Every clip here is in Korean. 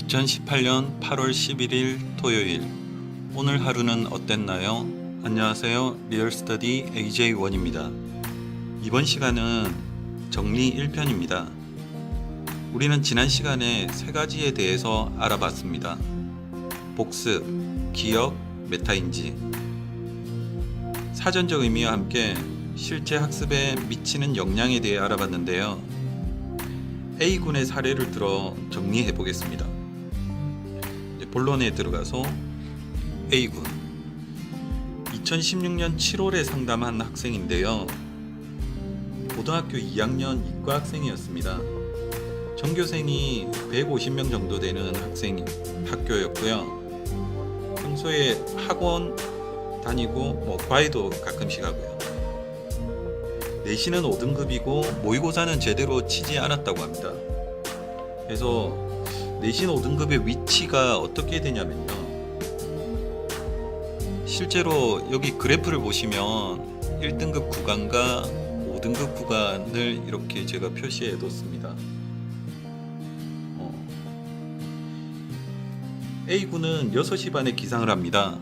2018년 8월 11일 토요일, 오늘 하루는 어땠나요? 안녕하세요. 리얼스터디 AJ1입니다. 이번 시간은 정리 1편입니다. 우리는 지난 시간에 세 가지에 대해서 알아봤습니다. 복습, 기억, 메타인지. 사전적 의미와 함께 실제 학습에 미치는 영향에 대해 알아봤는데요. A군의 사례를 들어 정리해 보겠습니다. 본론에 들어가서 A군 2016년 7월에 상담한 학생인데요. 고등학교 2학년 이과 학생이었습니다. 전교생이 150명 정도 되는 학교였고요. 평소에 학원 다니고 과외도 가끔씩 하고요. 내신은 5등급이고 모의고사는 제대로 치지 않았다고 합니다. 그래서 내신 5등급의 위치가 어떻게 되냐면요. 실제로 여기 그래프를 보시면 1등급 구간과 5등급 구간을 이렇게 제가 표시해 뒀습니다. A군은 6시 반에 기상을 합니다.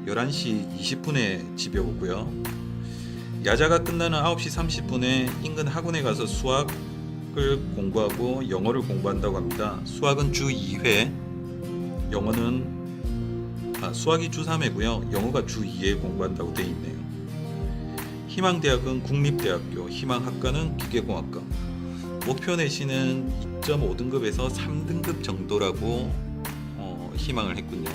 11시 20분에 집에 오고요. 야자가 끝나는 9시 30분에 인근 학원에 가서 수학을 공부하고 영어를 공부한다고 합니다. 수학은 주 2회, 수학이 주 3회고요. 영어가 주 2회 공부한다고 되어 있네요. 희망대학은 국립대학교, 희망학과는 기계공학과. 목표 내신은 2.5등급에서 3등급 정도라고 희망을 했군요.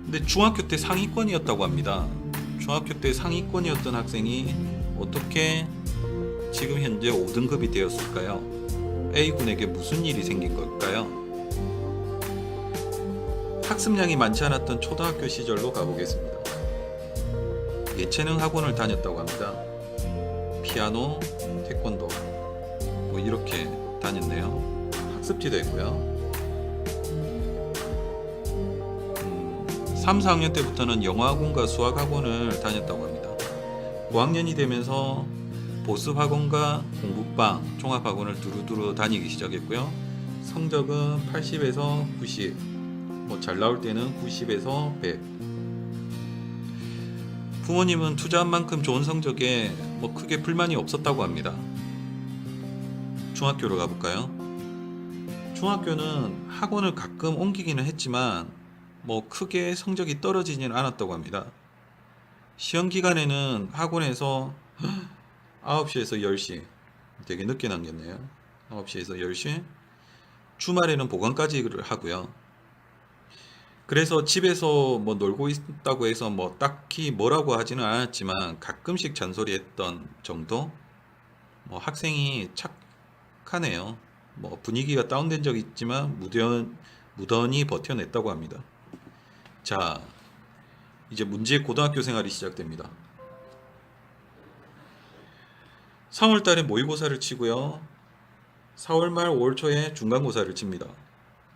근데 중학교 때 상위권이었다고 합니다. 중학교 때 상위권이었던 학생이 어떻게 지금 현재 5등급이 되었을까요? A군에게 무슨 일이 생긴 걸까요? 학습량이 많지 않았던 초등학교 시절로 가보겠습니다. 예체능 학원을 다녔다고 합니다. 피아노, 태권도 이렇게 다녔네요. 학습지도 했고요. 3, 4학년 때부터는 영어학원과 수학학원을 다녔다고 합니다. 5학년이 되면서 보습학원과 공부방, 종합학원을 두루두루 다니기 시작했고요. 성적은 80에서 90, 잘 나올 때는 90에서 100. 부모님은 투자한 만큼 좋은 성적에 크게 불만이 없었다고 합니다. 중학교로 가볼까요? 중학교는 학원을 가끔 옮기기는 했지만 크게 성적이 떨어지지는 않았다고 합니다. 시험 기간에는 학원에서 9시에서 10시, 되게 늦게 남겼네요. 9시에서 10시, 주말에는 보강까지 하고요. 그래서 집에서 놀고 있다고 해서 딱히 뭐라고 하지는 않았지만 가끔씩 잔소리했던 정도? 학생이 착하네요. 분위기가 다운된 적이 있지만 무던히 버텨냈다고 합니다. 자, 이제 문제의 고등학교 생활이 시작됩니다. 3월 달에 모의고사를 치고요. 4월 말 5월 초에 중간고사를 칩니다.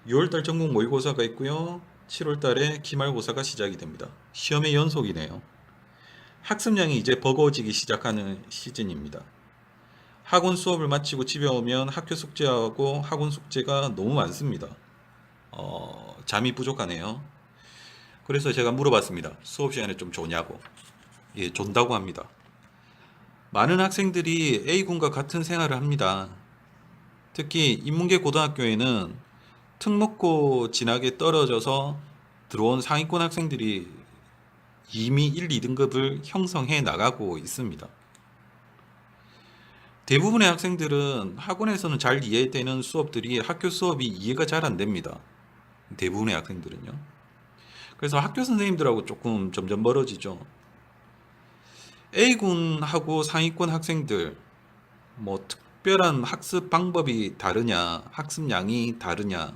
6월 달 전국 모의고사가 있고요. 7월 달에 기말고사가 시작이 됩니다. 시험의 연속이네요. 학습량이 이제 버거워지기 시작하는 시즌입니다. 학원 수업을 마치고 집에 오면 학교 숙제하고 학원 숙제가 너무 많습니다. 잠이 부족하네요. 그래서 제가 물어봤습니다. 수업 시간에 좀 조냐고. 예, 존다고 합니다. 많은 학생들이 A군과 같은 생활을 합니다. 특히 인문계 고등학교에는 특목고 진학에 떨어져서 들어온 상위권 학생들이 이미 1, 2등급을 형성해 나가고 있습니다. 대부분의 학생들은 학원에서는 잘 이해되는 수업들이 학교 수업이 이해가 잘 안 됩니다. 대부분의 학생들은요. 그래서 학교 선생님들하고 조금 점점 멀어지죠. A군하고 상위권 학생들 특별한 학습 방법이 다르냐, 학습량이 다르냐,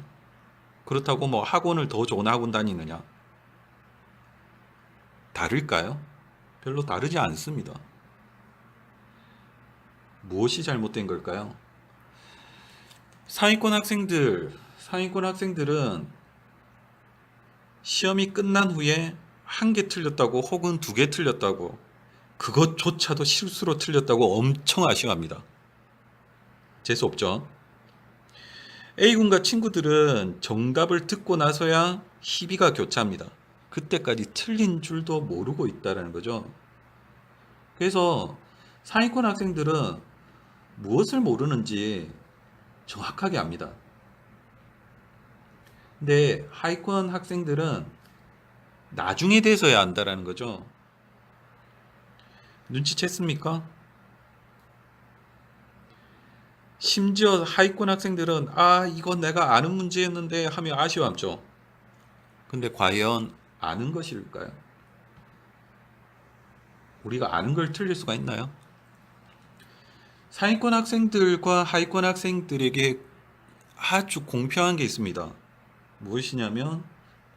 그렇다고 학원을 더 좋은 학원 다니느냐, 다를까요? 별로 다르지 않습니다. 무엇이 잘못된 걸까요? 상위권 학생들은 시험이 끝난 후에 1개 틀렸다고 혹은 2개 틀렸다고, 그것조차도 실수로 틀렸다고 엄청 아쉬워합니다. 재수 없죠. A군과 친구들은 정답을 듣고 나서야 희비가 교차합니다. 그때까지 틀린 줄도 모르고 있다는 거죠. 그래서 상위권 학생들은 무엇을 모르는지 정확하게 압니다. 근데 하위권 학생들은 나중에 돼서야 안다라는 거죠. 눈치챘습니까? 심지어 하위권 학생들은 이건 내가 아는 문제였는데 하며 아쉬워함죠. 근데 과연 아는 것일까요? 우리가 아는 걸 틀릴 수가 있나요? 상위권 학생들과 하위권 학생들에게 아주 공평한 게 있습니다. 무엇이냐면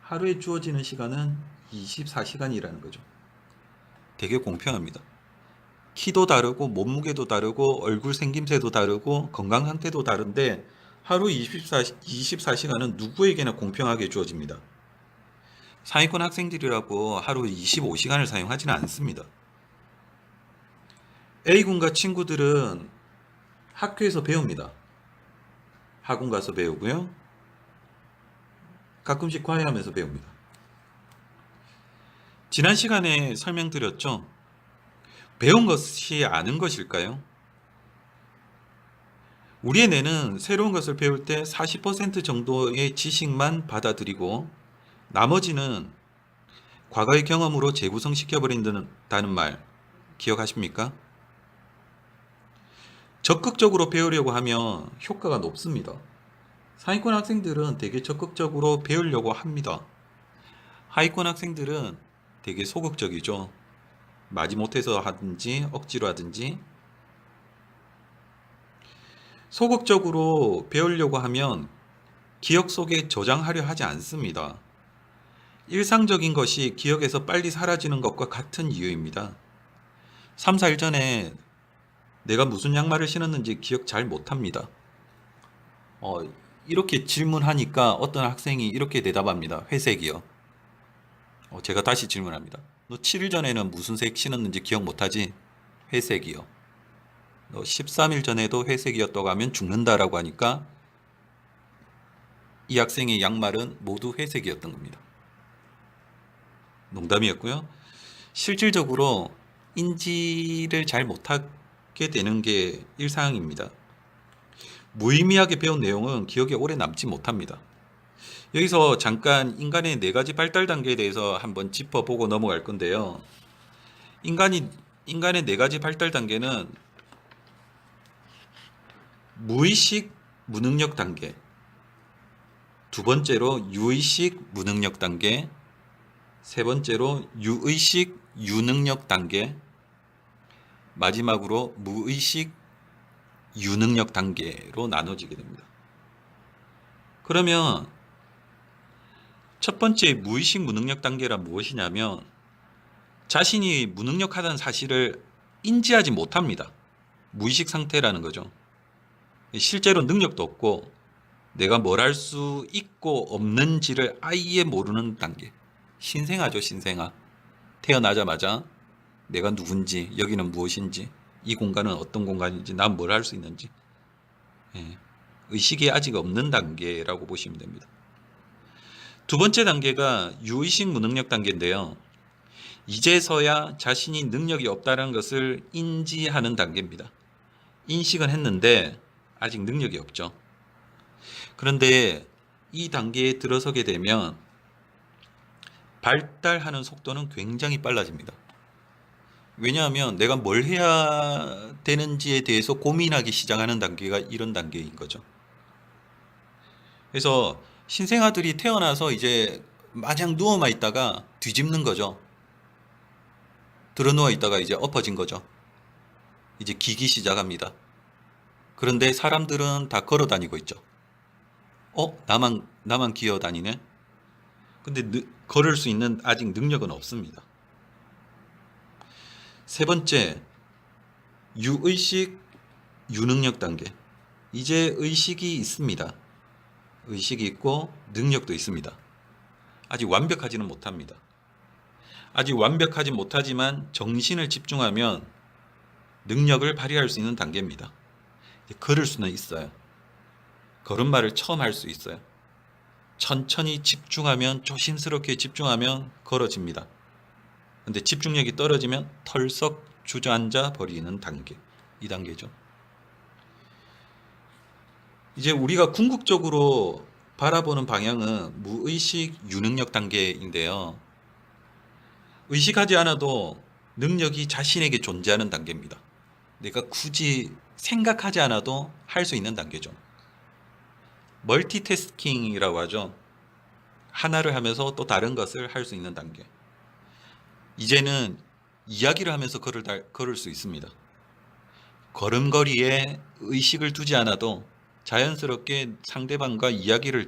하루에 주어지는 시간은 24시간이라는 거죠. 되게 공평합니다. 키도 다르고 몸무게도 다르고 얼굴 생김새도 다르고 건강 상태도 다른데 하루 24시간은 누구에게나 공평하게 주어집니다. 상위권 학생들이라고 하루 25시간을 사용하지는 않습니다. A군과 친구들은 학교에서 배웁니다. 학원 가서 배우고요. 가끔씩 과외하면서 배웁니다. 지난 시간에 설명드렸죠. 배운 것이 아는 것일까요? 우리의 뇌는 새로운 것을 배울 때 40% 정도의 지식만 받아들이고 나머지는 과거의 경험으로 재구성시켜버린다는 말 기억하십니까? 적극적으로 배우려고 하면 효과가 높습니다. 상위권 학생들은 되게 적극적으로 배우려고 합니다. 하위권 학생들은 되게 소극적이죠. 마지못해서 하든지 억지로 하든지. 소극적으로 배우려고 하면 기억 속에 저장하려 하지 않습니다. 일상적인 것이 기억에서 빨리 사라지는 것과 같은 이유입니다. 3, 4일 전에 내가 무슨 양말을 신었는지 기억 잘 못합니다. 이렇게 질문하니까 어떤 학생이 이렇게 대답합니다. 회색이요. 제가 다시 질문합니다. 너 7일 전에는 무슨 색 신었는지 기억 못하지? 회색이요. 너 13일 전에도 회색이었다고 하면 죽는다라고 하니까 이 학생의 양말은 모두 회색이었던 겁니다. 농담이었고요. 실질적으로 인지를 잘 못하게 되는 게 일상입니다. 무의미하게 배운 내용은 기억에 오래 남지 못합니다. 여기서 잠깐 인간의 4가지 발달 단계에 대해서 한번 짚어보고 넘어갈 건데요. 인간의 4가지 발달 단계는 무의식 무능력 단계, 두 번째로 유의식 무능력 단계, 세 번째로 유의식 유능력 단계, 마지막으로 무의식 유능력 단계로 나눠지게 됩니다. 그러면 첫 번째 무의식 무능력 단계란 무엇이냐면 자신이 무능력하다는 사실을 인지하지 못합니다. 무의식 상태라는 거죠. 실제로 능력도 없고 내가 뭘 할 수 있고 없는지를 아예 모르는 단계. 신생아죠, 신생아. 태어나자마자 내가 누군지, 여기는 무엇인지, 이 공간은 어떤 공간인지, 난 뭘 할 수 있는지 의식이 아직 없는 단계라고 보시면 됩니다. 두 번째 단계가 유의식 무능력 단계인데요. 이제서야 자신이 능력이 없다는 것을 인지하는 단계입니다. 인식은 했는데 아직 능력이 없죠. 그런데 이 단계에 들어서게 되면 발달하는 속도는 굉장히 빨라집니다. 왜냐하면 내가 뭘 해야 되는지에 대해서 고민하기 시작하는 단계가 이런 단계인 거죠. 그래서 신생아들이 태어나서 이제 마냥 누워만 있다가 뒤집는 거죠. 드러누워 있다가 이제 엎어진 거죠. 이제 기기 시작합니다. 그런데 사람들은 다 걸어 다니고 있죠. 나만 기어 다니네? 근데 걸을 수 있는 아직 능력은 없습니다. 세 번째, 유의식 유능력 단계. 이제 의식이 있습니다. 의식이 있고 능력도 있습니다. 아직 완벽하지는 못합니다. 아직 완벽하지 못하지만 정신을 집중하면 능력을 발휘할 수 있는 단계입니다. 걸을 수는 있어요. 걸음마를 처음 할 수 있어요. 천천히 집중하면, 조심스럽게 집중하면 걸어집니다. 근데 집중력이 떨어지면 털썩 주저앉아 버리는 단계. 이 단계죠. 이제 우리가 궁극적으로 바라보는 방향은 무의식 유능력 단계인데요. 의식하지 않아도 능력이 자신에게 존재하는 단계입니다. 내가 굳이 생각하지 않아도 할 수 있는 단계죠. 멀티태스킹이라고 하죠. 하나를 하면서 또 다른 것을 할 수 있는 단계. 이제는 이야기를 하면서 걸을 수 있습니다. 걸음걸이에 의식을 두지 않아도 자연스럽게 상대방과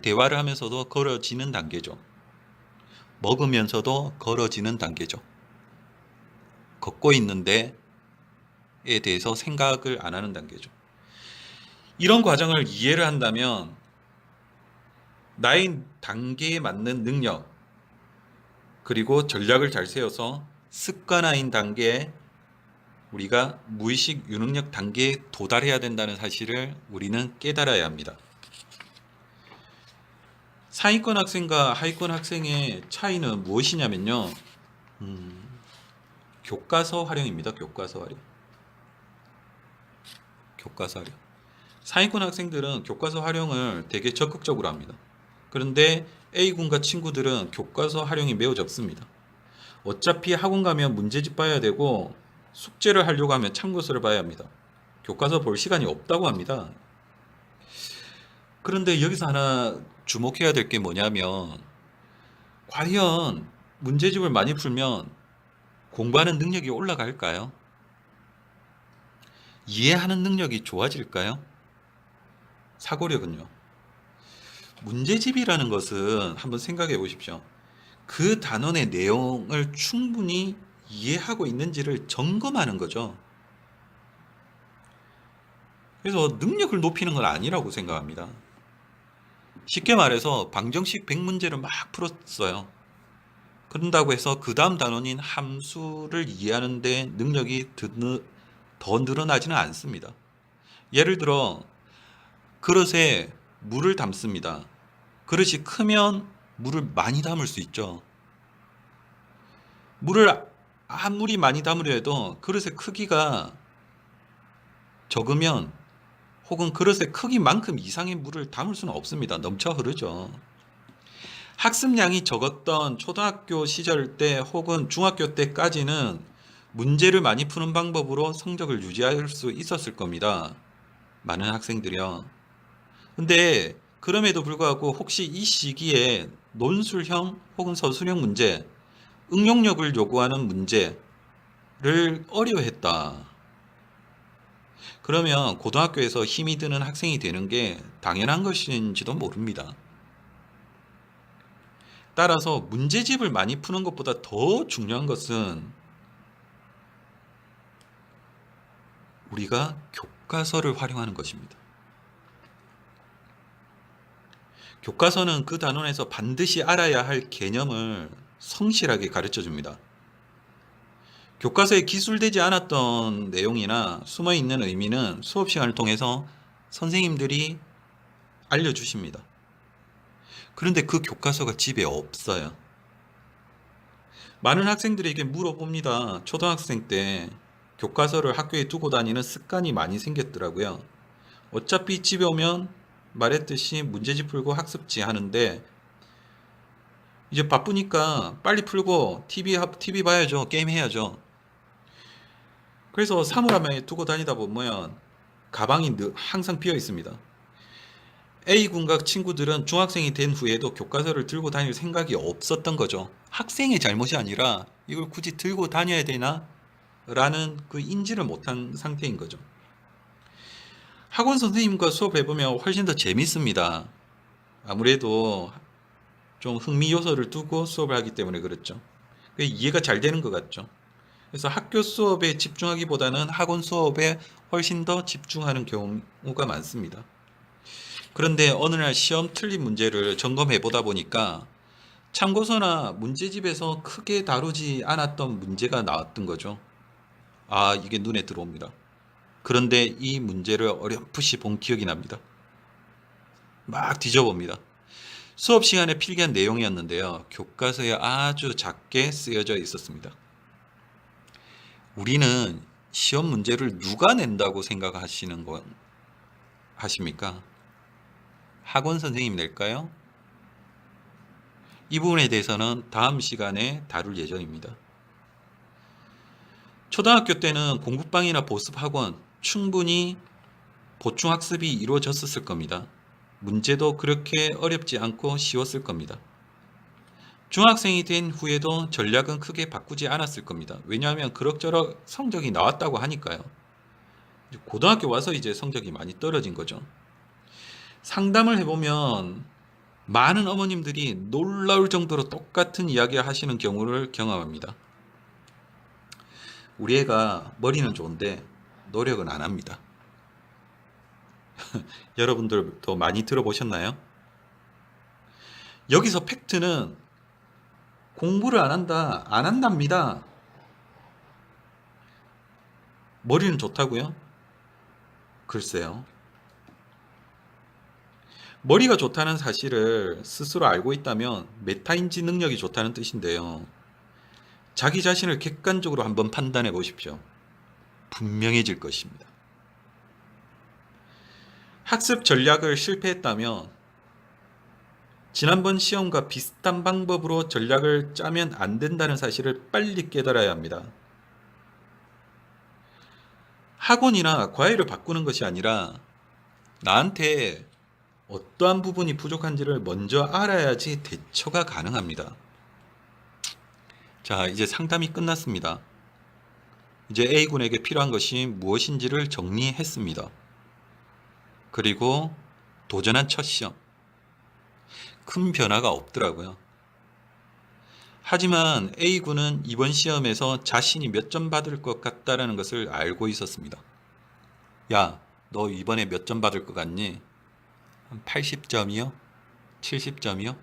대화를 하면서도 걸어지는 단계죠. 먹으면서도 걸어지는 단계죠. 걷고 있는데에 대해서 생각을 안 하는 단계죠. 이런 과정을 이해를 한다면 나의 단계에 맞는 능력 그리고 전략을 잘 세워서 습관화인 단계에 우리가 무의식 유능력 단계에 도달해야 된다는 사실을 우리는 깨달아야 합니다. 상위권 학생과 하위권 학생의 차이는 무엇이냐면요. 교과서 활용입니다. 교과서 활용. 교과서 활용. 상위권 학생들은 교과서 활용을 되게 적극적으로 합니다. 그런데 A군과 친구들은 교과서 활용이 매우 적습니다. 어차피 학원 가면 문제집 봐야 되고 숙제를 하려고 하면 참고서를 봐야 합니다. 교과서 볼 시간이 없다고 합니다. 그런데 여기서 하나 주목해야 될 게 뭐냐면 과연 문제집을 많이 풀면 공부하는 능력이 올라갈까요? 이해하는 능력이 좋아질까요? 사고력은요. 문제집이라는 것은 한번 생각해 보십시오. 그 단원의 내용을 충분히 이해하고 있는지를 점검하는 거죠. 그래서 능력을 높이는 건 아니라고 생각합니다. 쉽게 말해서 방정식 100문제를 막 풀었어요. 그런다고 해서 그 다음 단원인 함수를 이해하는 데 능력이 더 늘어나지는 않습니다. 예를 들어 그릇에 물을 담습니다. 그릇이 크면 물을 많이 담을 수 있죠. 물을 아무리 많이 담으려 해도 그릇의 크기가 적으면 혹은 그릇의 크기만큼 이상의 물을 담을 수는 없습니다. 넘쳐 흐르죠. 학습량이 적었던 초등학교 시절 때 혹은 중학교 때까지는 문제를 많이 푸는 방법으로 성적을 유지할 수 있었을 겁니다. 많은 학생들이요. 근데 그럼에도 불구하고 혹시 이 시기에 논술형 혹은 서술형 문제, 응용력을 요구하는 문제를 어려워했다. 그러면 고등학교에서 힘이 드는 학생이 되는 게 당연한 것인지도 모릅니다. 따라서 문제집을 많이 푸는 것보다 더 중요한 것은 우리가 교과서를 활용하는 것입니다. 교과서는 그 단원에서 반드시 알아야 할 개념을 성실하게 가르쳐 줍니다. 교과서에 기술되지 않았던 내용이나 숨어있는 의미는 수업 시간을 통해서 선생님들이 알려주십니다. 그런데 그 교과서가 집에 없어요. 많은 학생들에게 물어봅니다. 초등학생 때 교과서를 학교에 두고 다니는 습관이 많이 생겼더라고요. 어차피 집에 오면 말했듯이 문제집 풀고 학습지 하는데 이제 바쁘니까 빨리 풀고 TV 봐야죠. 게임 해야죠. 그래서 사물함에 두고 다니다 보면 가방이 항상 비어 있습니다. A군과 친구들은 중학생이 된 후에도 교과서를 들고 다닐 생각이 없었던 거죠. 학생의 잘못이 아니라 이걸 굳이 들고 다녀야 되나? 라는 그 인지를 못한 상태인 거죠. 학원 선생님과 수업해보면 훨씬 더 재밌습니다. 아무래도 좀 흥미 요소를 두고 수업을 하기 때문에 그렇죠. 이해가 잘 되는 것 같죠. 그래서 학교 수업에 집중하기보다는 학원 수업에 훨씬 더 집중하는 경우가 많습니다. 그런데 어느 날 시험 틀린 문제를 점검해 보다 보니까 참고서나 문제집에서 크게 다루지 않았던 문제가 나왔던 거죠. 아, 이게 눈에 들어옵니다. 그런데 이 문제를 어렴풋이 본 기억이 납니다. 막 뒤져봅니다. 수업 시간에 필기한 내용이었는데요. 교과서에 아주 작게 쓰여져 있었습니다. 우리는 시험 문제를 누가 낸다고 생각하시는 건 하십니까? 학원 선생님이 낼까요? 이 부분에 대해서는 다음 시간에 다룰 예정입니다. 초등학교 때는 공부방이나 보습학원 충분히 보충학습이 이루어졌었을 겁니다. 문제도 그렇게 어렵지 않고 쉬웠을 겁니다. 중학생이 된 후에도 전략은 크게 바꾸지 않았을 겁니다. 왜냐하면 그럭저럭 성적이 나왔다고 하니까요. 고등학교 와서 이제 성적이 많이 떨어진 거죠. 상담을 해보면 많은 어머님들이 놀라울 정도로 똑같은 이야기를 하시는 경우를 경험합니다. 우리 애가 머리는 좋은데 노력은 안 합니다. 여러분들도 많이 들어보셨나요? 여기서 팩트는 공부를 안 한다, 안 한답니다. 머리는 좋다고요? 글쎄요. 머리가 좋다는 사실을 스스로 알고 있다면 메타인지 능력이 좋다는 뜻인데요. 자기 자신을 객관적으로 한번 판단해 보십시오. 분명해질 것입니다. 학습 전략을 실패했다면 지난번 시험과 비슷한 방법으로 전략을 짜면 안 된다는 사실을 빨리 깨달아야 합니다. 학원이나 과외를 바꾸는 것이 아니라 나한테 어떠한 부분이 부족한지를 먼저 알아야지 대처가 가능합니다. 자, 이제 상담이 끝났습니다. 이제 A군에게 필요한 것이 무엇인지를 정리했습니다. 그리고 도전한 첫 시험. 큰 변화가 없더라고요. 하지만 A군은 이번 시험에서 자신이 몇 점 받을 것 같다는 것을 알고 있었습니다. 야, 너 이번에 몇 점 받을 것 같니? 한 80점이요? 70점이요?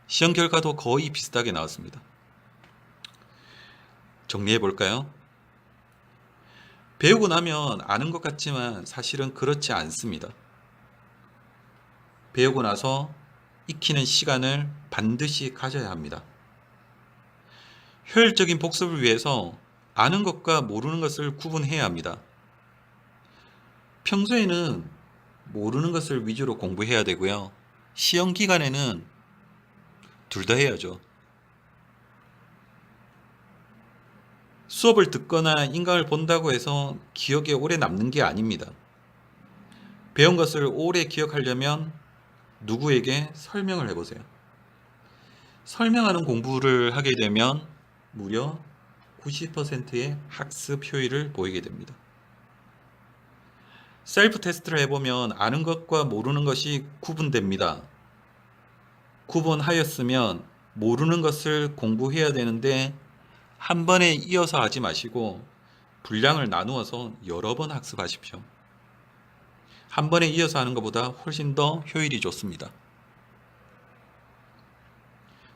시험 결과도 거의 비슷하게 나왔습니다. 정리해 볼까요? 배우고 나면 아는 것 같지만 사실은 그렇지 않습니다. 배우고 나서 익히는 시간을 반드시 가져야 합니다. 효율적인 복습을 위해서 아는 것과 모르는 것을 구분해야 합니다. 평소에는 모르는 것을 위주로 공부해야 되고요. 시험 기간에는 둘 다 해야죠. 수업을 듣거나 인강을 본다고 해서 기억에 오래 남는 게 아닙니다. 배운 것을 오래 기억하려면 누구에게 설명을 해보세요. 설명하는 공부를 하게 되면 무려 90%의 학습 효율을 보이게 됩니다. 셀프 테스트를 해보면 아는 것과 모르는 것이 구분됩니다. 구분하였으면 모르는 것을 공부해야 되는데 한 번에 이어서 하지 마시고 분량을 나누어서 여러 번 학습하십시오. 한 번에 이어서 하는 것보다 훨씬 더 효율이 좋습니다.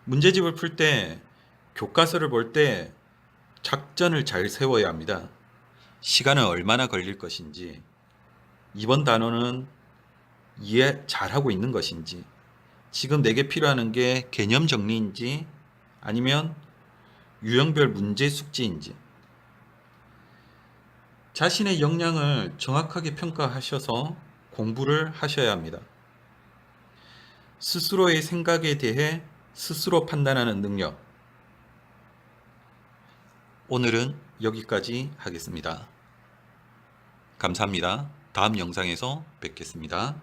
문제집을 풀 때, 교과서를 볼 때 작전을 잘 세워야 합니다. 시간은 얼마나 걸릴 것인지, 이번 단어는 이해 잘하고 있는 것인지, 지금 내게 필요한 게 개념 정리인지 아니면 유형별 문제 숙지인지, 자신의 역량을 정확하게 평가하셔서 공부를 하셔야 합니다. 스스로의 생각에 대해 스스로 판단하는 능력. 오늘은 여기까지 하겠습니다. 감사합니다. 다음 영상에서 뵙겠습니다.